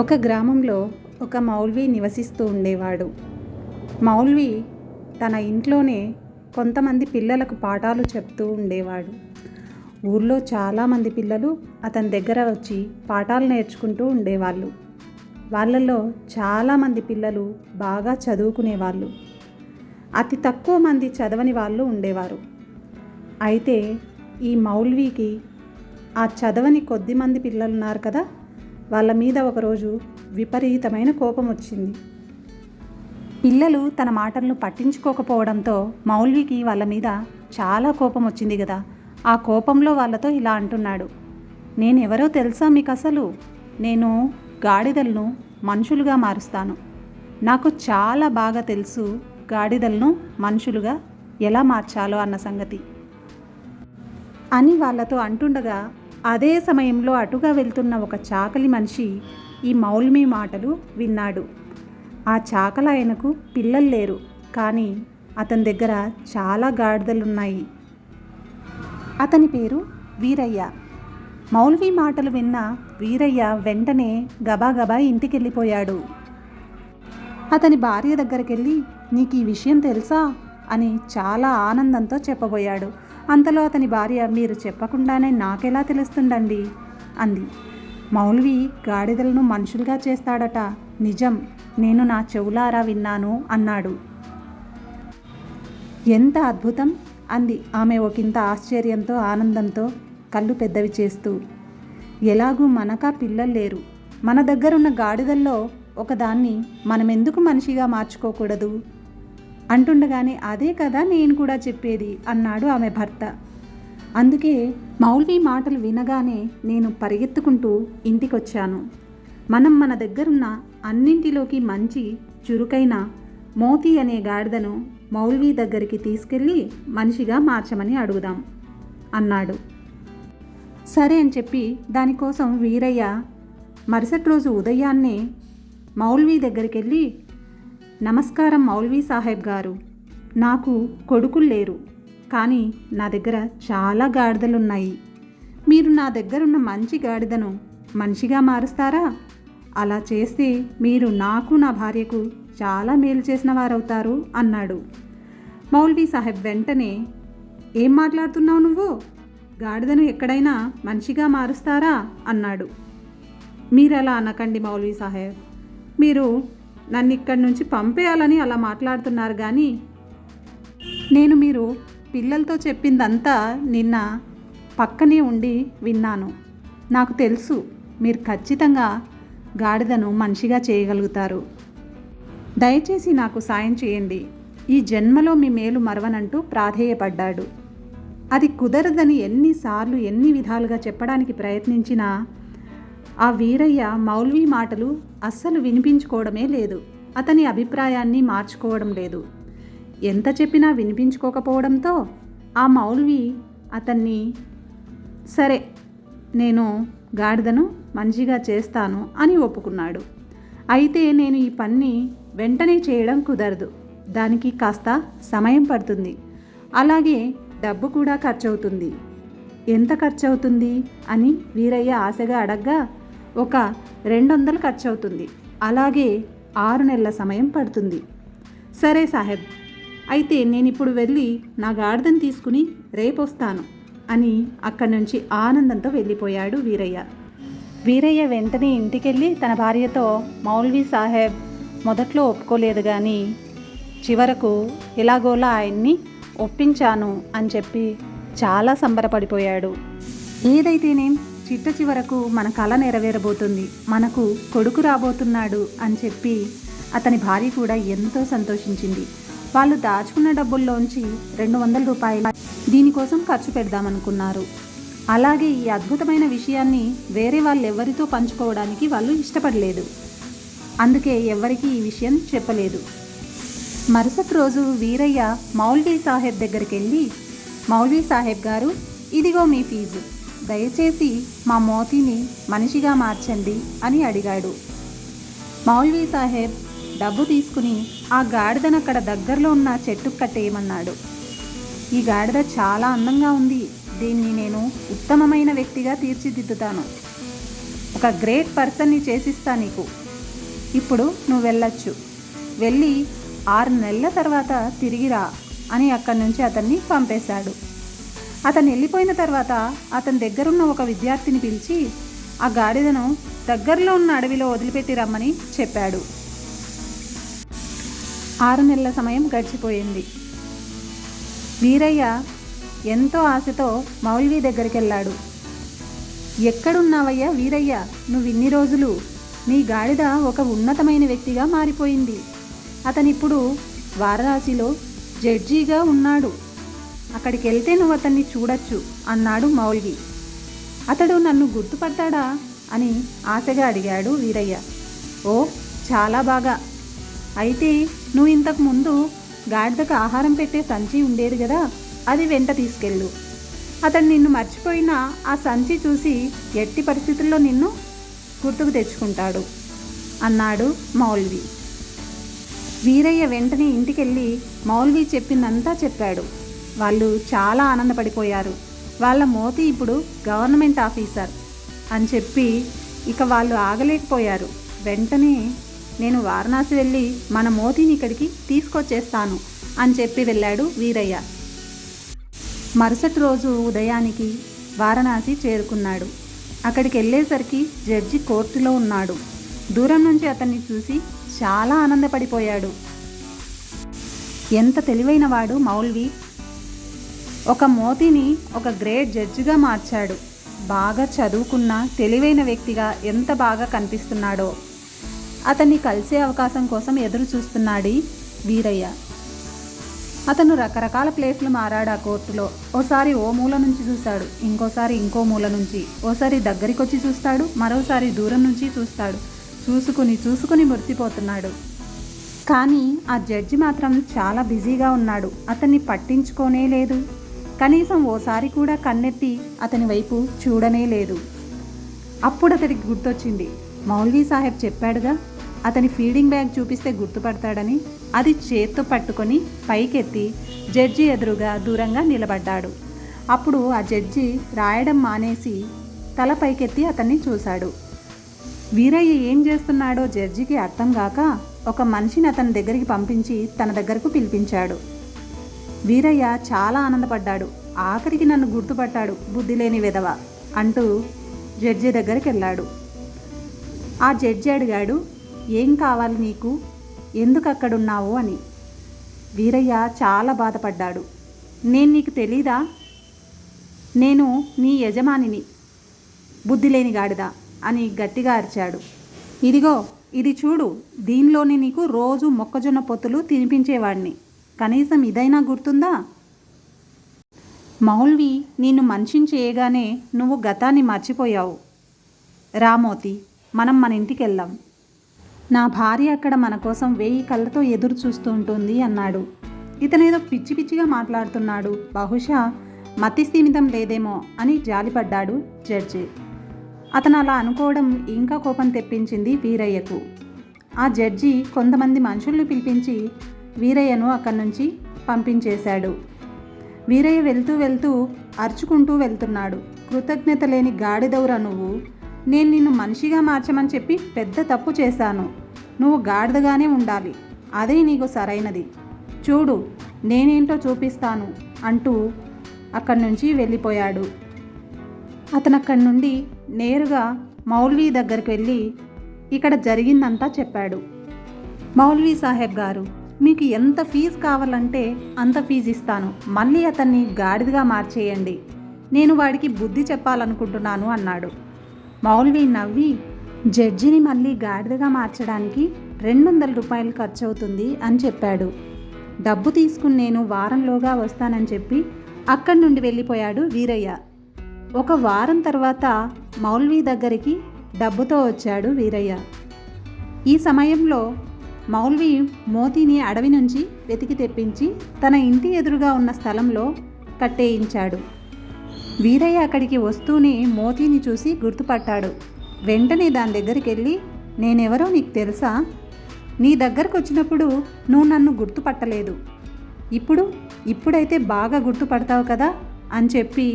ఒక గ్రామంలో ఒక మౌల్వి నివసిస్తూ ఉండేవాడు. మౌల్వి తన ఇంట్లోనే కొంతమంది పిల్లలకు పాఠాలు చెప్తూ ఉండేవాడు. ఊర్లో చాలామంది పిల్లలు అతని దగ్గర వచ్చి పాఠాలు నేర్చుకుంటూ ఉండేవాళ్ళు. వాళ్ళల్లో చాలామంది పిల్లలు బాగా చదువుకునేవాళ్ళు. అతి తక్కువ మంది చదవని వాళ్ళు ఉండేవారు. అయితే ఈ మౌల్వీకి ఆ చదవని కొద్దిమంది పిల్లలు ఉన్నారు కదా, వాళ్ళ మీద ఒకరోజు విపరీతమైన కోపం వచ్చింది. పిల్లలు తన మాటలను పట్టించుకోకపోవడంతో మౌల్వీకి వాళ్ళ మీద చాలా కోపం వచ్చింది కదా. ఆ కోపంలో వాళ్ళతో ఇలా అంటున్నాడు, నేనెవరో తెలుసా మీకు అసలు? నేను గాడిదలను మనుషులుగా మారుస్తాను. నాకు చాలా బాగా తెలుసు గాడిదలను మనుషులుగా ఎలా మార్చాలో అన్న సంగతి అని వాళ్ళతో అంటుండగా, అదే సమయంలో అటుగా వెళ్తున్న ఒక చాకలి మనిషి ఈ మౌల్వి మాటలు విన్నాడు. ఆ చాకలాయనకు పిల్లలు లేరు, కానీ అతని దగ్గర చాలా గాడిదలున్నాయి. అతని పేరు వీరయ్య. మౌల్వి మాటలు విన్న వీరయ్య వెంటనే గబాగబా ఇంటికెళ్ళిపోయాడు. అతని భార్య దగ్గరికి వెళ్ళి, నీకు ఈ విషయం తెలుసా అని చాలా ఆనందంతో చెప్పబోయాడు. అంతలో అతని భార్య, మీరు చెప్పకుండానే నాకెలా తెలుస్తుందండి అంది. మౌల్వి గాడిదలను మనుషులుగా చేస్తాడట, నిజం, నేను నా చెవులారా విన్నాను అన్నాడు. ఎంత అద్భుతం అంది ఆమె ఒకంత ఆశ్చర్యంతో ఆనందంతో కళ్ళు పెద్దవి చేస్తూ. ఎలాగూ మనకా పిల్లలు లేరు, మన దగ్గరున్న గాడిదల్లో ఒకదాన్ని మనమెందుకు మనిషిగా మార్చుకోకూడదు అంటుండగానే, అదే కదా నేను కూడా చెప్పేది అన్నాడు ఆమె భర్త. అందుకే మౌల్వి మాటలు వినగానే నేను పరిగెత్తుకుంటూ ఇంటికొచ్చాను. మనం మన దగ్గరున్న అన్నింటిలోకి మంచి చురుకైన మోతీ అనే గాడిదను మౌల్వి దగ్గరికి తీసుకెళ్ళి మనిషిగా మార్చమని అడుగుదాం అన్నాడు. సరే అని చెప్పి దానికోసం వీరయ్య మరుసటి రోజు ఉదయాన్నే మౌల్వి దగ్గరికి వెళ్ళి, నమస్కారం మౌల్వి సాహెబ్ గారు, నాకు కొడుకులు లేరు, కానీ నా దగ్గర చాలా గాడిదలున్నాయి. మీరు నా దగ్గరున్న మంచి గాడిదను మనిషిగా మారుస్తారా? అలా చేస్తే మీరు నాకు నా భార్యకు చాలా మేలు చేసిన వారవుతారు అన్నాడు. మౌల్వి సాహెబ్ వెంటనే, ఏం మాట్లాడుతున్నావు నువ్వు? గాడిదను ఎక్కడైనా మనిషిగా మారుస్తారా అన్నాడు. మీరు అలా అనకండి మౌల్వి సాహెబ్, మీరు నన్ను ఇక్కడి నుంచి పంపేయాలని అలా మాట్లాడుతున్నారు, కానీ నేను మీరు పిల్లలతో చెప్పిందంతా నిన్న పక్కనే ఉండి విన్నాను. నాకు తెలుసు మీరు ఖచ్చితంగా గాడిదను మనిషిగా చేయగలుగుతారు. దయచేసి నాకు సాయం చేయండి, ఈ జన్మలో మీ మేలు మరవనంటూ ప్రాధేయపడ్డాడు. అది కుదరదని ఎన్నిసార్లు ఎన్ని విధాలుగా చెప్పడానికి ప్రయత్నించినా ఆ వీరయ్య మౌల్వి మాటలు అస్సలు వినిపించుకోవడమే లేదు. అతని అభిప్రాయాన్ని మార్చుకోవడం లేదు. ఎంత చెప్పినా వినిపించుకోకపోవడంతో ఆ మౌల్వి అతన్ని, సరే నేను గాడిదను మంచిగా చేస్తాను అని ఒప్పుకున్నాడు. అయితే నేను ఈ పని వెంటనే చేయడం కుదరదు, దానికి కాస్త సమయం పడుతుంది, అలాగే డబ్బు కూడా ఖర్చవుతుంది. ఎంత ఖర్చవుతుంది అని వీరయ్య ఆశగా అడగ్గా, ఒక 200 ఖర్చవుతుంది, అలాగే 6 నెలల సమయం పడుతుంది. సరే సాహెబ్, అయితే నేను ఇప్పుడు వెళ్ళి నా గాడిదను తీసుకుని రేపు వస్తాను అని అక్కడి నుంచి ఆనందంతో వెళ్ళిపోయాడు వీరయ్య. వీరయ్య వెంటనే ఇంటికెళ్ళి తన భార్యతో, మౌల్వి సాహెబ్ మొదట్లో ఒప్పుకోలేదు, కానీ చివరకు ఎలాగోలా ఆయన్ని ఒప్పించాను అని చెప్పి చాలా సంబరపడిపోయాడు. ఏదైతేనేం చిట్ట చివరకు మన కల నెరవేరబోతుంది, మనకు కొడుకు రాబోతున్నాడు అని చెప్పి అతని భార్య కూడా ఎంతో సంతోషించింది. వాళ్ళు దాచుకున్న డబ్బుల్లోంచి 200 రూపాయలు దీనికోసం ఖర్చు పెడదామనుకున్నారు. అలాగే ఈ అద్భుతమైన విషయాన్ని వేరే వాళ్ళెవరితో పంచుకోవడానికి వాళ్ళు ఇష్టపడలేదు. అందుకే ఎవ్వరికీ ఈ విషయం చెప్పలేదు. మరుసటి రోజు వీరయ్య మౌల్వి సాహెబ్ దగ్గరికి వెళ్ళి, మౌల్వి సాహెబ్ గారు, ఇదిగో మీ ఫీజు, దయచేసి మా మోతీని మనిషిగా మార్చండి అని అడిగాడు. మౌల్వి సాహెబ్ డబ్బు తీసుకుని ఆ గాడిదను అక్కడ దగ్గరలో ఉన్న చెట్టుకు కట్టేయమన్నాడు. ఈ గాడిద చాలా అందంగా ఉంది, దీన్ని నేను ఉత్తమమైన వ్యక్తిగా తీర్చిదిద్దుతాను. ఒక గ్రేట్ పర్సన్ని చేసిస్తా నీకు. ఇప్పుడు నువ్వు వెళ్ళొచ్చు, వెళ్ళి 6 నెలల తర్వాత తిరిగి రా అని అక్కడి నుంచి అతన్ని పంపేశాడు. అతను వెళ్ళిపోయిన తర్వాత అతని దగ్గరున్న ఒక విద్యార్థిని పిలిచి ఆ గాడిదను దగ్గరలో ఉన్న అడవిలో వదిలిపెట్టి రమ్మని చెప్పాడు. 6 నెలల సమయం గడిచిపోయింది. వీరయ్య ఎంతో ఆశతో మౌల్వి దగ్గరికి వెళ్ళాడు. ఎక్కడున్నావయ్యా వీరయ్య, నువ్వు ఇన్ని రోజులు? నీ గాడిద ఒక ఉన్నతమైన వ్యక్తిగా మారిపోయింది. అతనిప్పుడు వారణాసిలో జడ్జిగా ఉన్నాడు. అక్కడికి వెళ్తే నువ్వు అతన్ని చూడొచ్చు అన్నాడు మౌల్వి. అతడు నన్ను గుర్తుపడతాడా అని ఆశగా అడిగాడు వీరయ్య. ఓ, చాలా బాగా. అయితే నువ్వు ఇంతకు ముందు గాడిదకు ఆహారం పెట్టే సంచి ఉండేది కదా, అది వెంట తీసుకెళ్ళు. అతడు నిన్ను మర్చిపోయినా ఆ సంచి చూసి ఎట్టి పరిస్థితుల్లో నిన్ను గుర్తుకు తెచ్చుకుంటాడు అన్నాడు మౌల్వి. వీరయ్య వెంటనే ఇంటికెళ్ళి మౌల్వి చెప్పిందంతా చెప్పాడు. వాళ్ళు చాలా ఆనందపడిపోయారు. వాళ్ళ మోతి ఇప్పుడు గవర్నమెంట్ ఆఫీసర్ అని చెప్పి ఇక వాళ్ళు ఆగలేకపోయారు. వెంటనే నేను వారణాసి వెళ్ళి మన మోతిని ఇక్కడికి తీసుకొచ్చేస్తాను అని చెప్పి వెళ్ళాడు వీరయ్య. మరుసటి రోజు ఉదయానికి వారణాసి చేరుకున్నాడు. అక్కడికి వెళ్ళేసరికి జడ్జి కోర్టులో ఉన్నాడు. దూరం నుంచి అతన్ని చూసి చాలా ఆనందపడిపోయాడు. ఎంత తెలివైన వాడు మౌల్వి! ఒక మోతిని ఒక గ్రేట్ జడ్జిగా మార్చాడు. బాగా చదువుకున్న తెలివైన వ్యక్తిగా ఎంత బాగా కనిపిస్తున్నాడో. అతన్ని కలిసే అవకాశం కోసం ఎదురు చూస్తున్నాడు వీరయ్య. అతను రకరకాల ప్లేస్లు మారాడు ఆ కోర్టులో. ఓసారి ఓ మూల నుంచి చూశాడు, ఇంకోసారి ఇంకో మూల నుంచి, ఓసారి దగ్గరికి వచ్చి చూస్తాడు, మరోసారి దూరం నుంచి చూస్తాడు. చూసుకుని మురిసిపోతున్నాడు. కానీ ఆ జడ్జి మాత్రం చాలా బిజీగా ఉన్నాడు. అతన్ని పట్టించుకోనే లేదు. కనీసం ఓసారి కూడా కన్నెత్తి అతని వైపు చూడనే లేదు. అప్పుడు అతడికి గుర్తొచ్చింది, మౌల్వీ సాహెబ్ చెప్పాడుగా అతని ఫీడింగ్ బ్యాగ్ చూపిస్తే గుర్తుపడతాడని. అది చేత్తో పట్టుకొని పైకెత్తి జడ్జి ఎదురుగా దూరంగా నిలబడ్డాడు. అప్పుడు ఆ జడ్జి రాయడం మానేసి తల పైకెత్తి అతన్ని చూశాడు. వీరయ్య ఏం చేస్తున్నాడో జడ్జికి అర్థం కాక ఒక మనిషిని అతని దగ్గరికి పంపించి తన దగ్గరకు పిలిపించాడు. వీరయ్య చాలా ఆనందపడ్డాడు. ఆఖరికి నన్ను గుర్తుపట్టాడు, బుద్ధి లేని విధవ అంటూ జడ్జి దగ్గరికి వెళ్ళాడు. ఆ జడ్జి అడిగాడు, ఏం కావాలి నీకు, ఎందుకు అక్కడున్నావు అని. వీరయ్య చాలా బాధపడ్డాడు. నేను నీకు తెలీదా? నేను నీ యజమానిని, బుద్ధి లేని గాడిద అని గట్టిగా అరిచాడు. ఇదిగో ఇది చూడు, దీనిలోనే నీకు రోజు మొక్కజొన్న పొత్తులు తినిపించేవాడిని. కనీసం ఇదైనా గుర్తుందా? మౌల్వి నిన్ను మనిషిని చేయగానే నువ్వు గతాన్ని మర్చిపోయావు. రామోతి, మనం మన ఇంటికి వెళ్దాం. నా భార్య అక్కడ మన కోసం 1000 కళ్ళతో ఎదురు చూస్తూ ఉంటుంది అన్నాడు. ఇతనేదో పిచ్చి పిచ్చిగా మాట్లాడుతున్నాడు, బహుశా మతి స్థిమితం లేదేమో అని జాలిపడ్డాడు జడ్జి. అతను అలా అనుకోవడం ఇంకా కోపం తెప్పించింది వీరయ్యకు. ఆ జడ్జి కొంతమంది మనుషుల్ని పిలిపించి వీరయ్యను అక్కడి నుంచి పంపించేశాడు. వీరయ్య వెళ్తూ అరుచుకుంటూ వెళ్తున్నాడు. కృతజ్ఞత లేని గాడిదవురా నువ్వు, నేను నిన్ను మనిషిగా మార్చమని చెప్పి పెద్ద తప్పు చేశాను. నువ్వు గాడిదగానే ఉండాలి, అదే నీకు సరైనది. చూడు నేనేంటో చూపిస్తాను అంటూ అక్కడి నుంచి వెళ్ళిపోయాడు. అతను అక్కడి నుండి నేరుగా మౌల్వీ దగ్గరికి వెళ్ళి ఇక్కడ జరిగిందంతా చెప్పాడు. మౌల్వీ సాహెబ్ గారు, మీకు ఎంత ఫీజు కావాలంటే అంత ఫీజు ఇస్తాను. మళ్ళీ అతన్ని గాడిదగా మార్చేయండి. నేను వాడికి బుద్ధి చెప్పాలనుకుంటున్నాను అన్నాడు. మౌల్వీ నవ్వి, జడ్జిని మళ్ళీ గాడిదగా మార్చడానికి 200 రూపాయలు ఖర్చు అవుతుంది అని చెప్పాడు. డబ్బు తీసుకుని నేను వారంలోగా వస్తానని చెప్పి అక్కడి నుండి వెళ్ళిపోయాడు వీరయ్య. ఒక వారం తర్వాత మౌల్వీ దగ్గరికి డబ్బుతో వచ్చాడు వీరయ్య. ఈ సమయంలో మౌల్వీ మోతీని అడవి నుంచి వెతికి తెప్పించి తన ఇంటి ఎదురుగా ఉన్న స్థలంలో కట్టేయించాడు. వీరయ్య అక్కడికి వస్తూనే మోతీని చూసి గుర్తుపట్టాడు. వెంటనే దాని దగ్గరికి వెళ్ళి, నేనెవరో నీకు తెలుసా? నీ దగ్గరకు వచ్చినప్పుడు నువ్వు నన్ను గుర్తుపట్టలేదు, ఇప్పుడైతే బాగా గుర్తుపడతావు కదా అని చెప్పి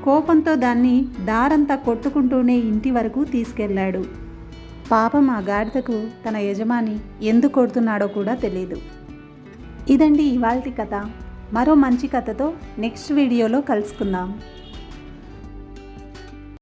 కోపంతో దాన్ని దారంతా కొట్టుకుంటూనే ఇంటి వరకు తీసుకెళ్ళాడు. పాపం ఆ గాడిదకు తన యజమాని ఎందుకు కొడుతున్నాడో కూడా తెలియదు. ఇదండి ఇవాల్టి కథ. మరో మంచి కథతో నెక్స్ట్ వీడియోలో కలుసుకుందాం.